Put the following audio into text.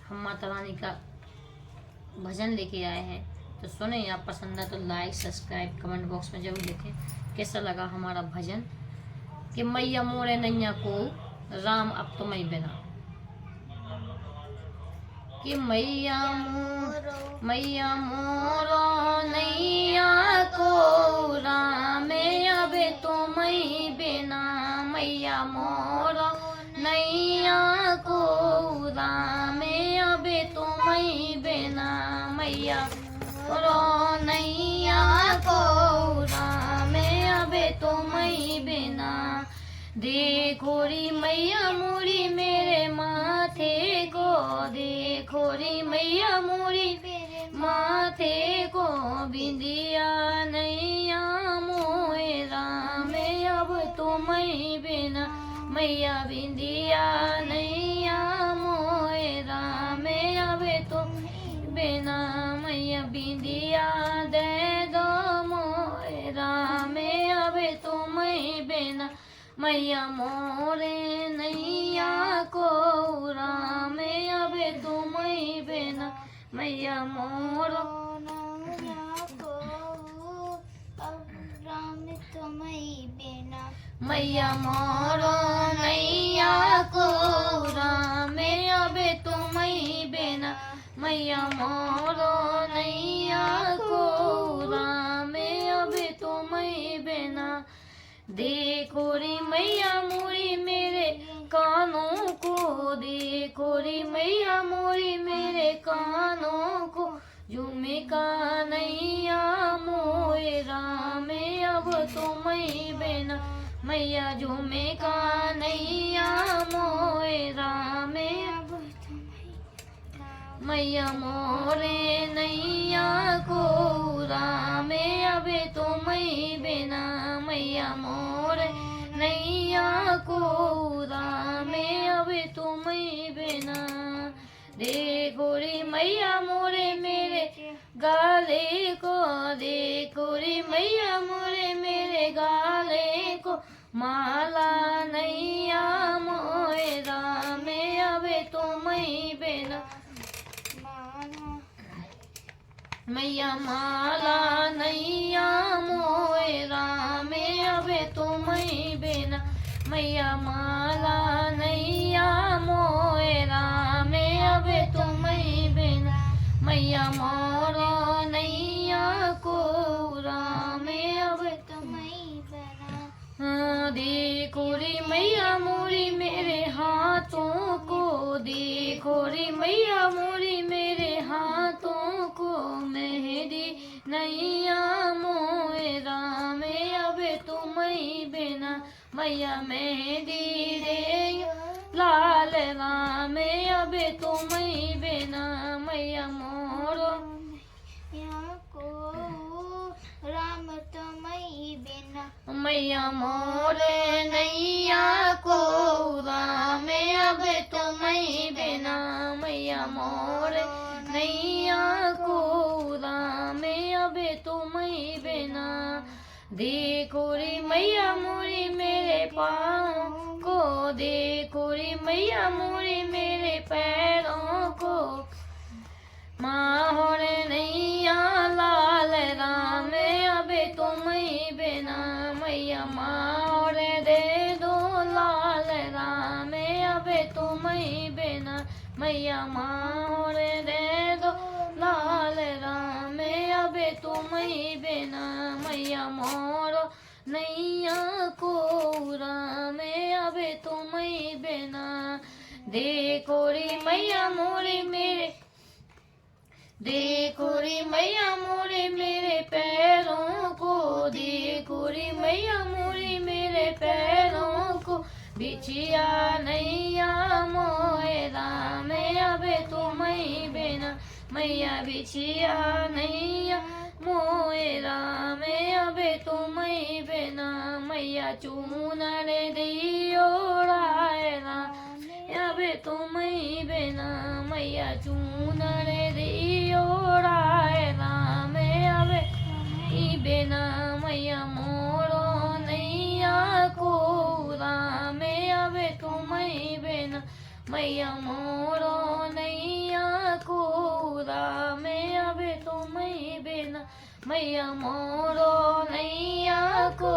हम माता रानी का भजन लेके आए हैं, तो सुने। आप पसंद है तो लाइक सब्सक्राइब कमेंट बॉक्स में जरूर लिखें कैसा लगा हमारा भजन। कि मैया मोरे नैया को राम अब तो मैं बिना, कि मैया मोरो नैया को राम अब तो मैं बिना, मैया मोरो नैया को राम अब तो मैं बिना, मैया मोरो नैया को राम अब तो मैं बिना। देखो री मैया मोरी मेरे माथे को, देखो री मैया मोरी मेरे माथे को, बिंदिया नैया मोए राम अब तो मैं बिना, मैया बिंदिया नैया मोए राम अब तो बिना, मैया बिंदिया दे दो मोए राम अब तो मैं बिना, मैया मोरे नैया को राम अब तो मैं बिना, मैया मोरो नैया को राम तो मैं बिना, मैया मोरो नैया को राम अब तो मैं बिना, मैया मोरो नैया को राम अब तो मैं बिना। देखो रे मैया मोरी मेरे कानों को, देखो रे मैया मोरी मेरे कानों को, झूमे का नैया मोए राम अब तो मैं बिना, मैया झूमे का नैया मोए राम अब तो मैया मोरे नैया को राम अब तो मैं बिना, मैया मोरे नैया को राम अब तो मैं बिना। देखो रे मैया मोरे मेरे गाले को, देखो रे मैया मोरे मेरे गाले को, माला नैया मोए राम अब तो मैं बिना, मैया माला नैया मोए राम अब तो मैं बिना, मैया माला नैया मोए राम अब तो मैं बिना, मैया मोरो नैया को राम अब तो मैं बिना। देखो रे मैया मोरी मेरे हाथों को, देखो रे मैया मोरी मेरे हाथों को, मेहंदी नैया मोए राम अब तो मैं बिना, मैया मेहंदी रे लाल राम अब तो मैं बिना, मैया मोरो को राम तो मैं बिना, मैया मोरे नैया को राम अब तो मैं बिना, मैया मोरे नैया को राम अब तो मैं बिना। देखो रे मैया मोरी मेरे पाँव को, देखो रे मैया मोरी मेरे पैरों को, माँ होरे नैया लाल राम अब तो मैं बिना, मैया माँ होरे दे दो लाल राम अब तो मैं बिना, मैया माँ होरे दे दो लाल राम अब तो मैं बिना, मैया मोरो नैया को राम अब तो मैं बिना। देखो रे मैया मोरे मेरे, देखो रे मैया मोरे मेरे पैरों को, देखो रे मैया मोरे मेरे पैरों को, बिछिया नैया मोए राम अब तो मैं बिना, मैया बिछिया नैया मोए राम अब तो मैं बिना, मैया चूनर दियोड़ाए राम अब तो मैं बिना, मैया चूनर दियोड़ाए राम अब बिना, मैया मोरो नैया को राम अब तो मैं बिना, मैया मोरो नैया मैया मोरो नैया को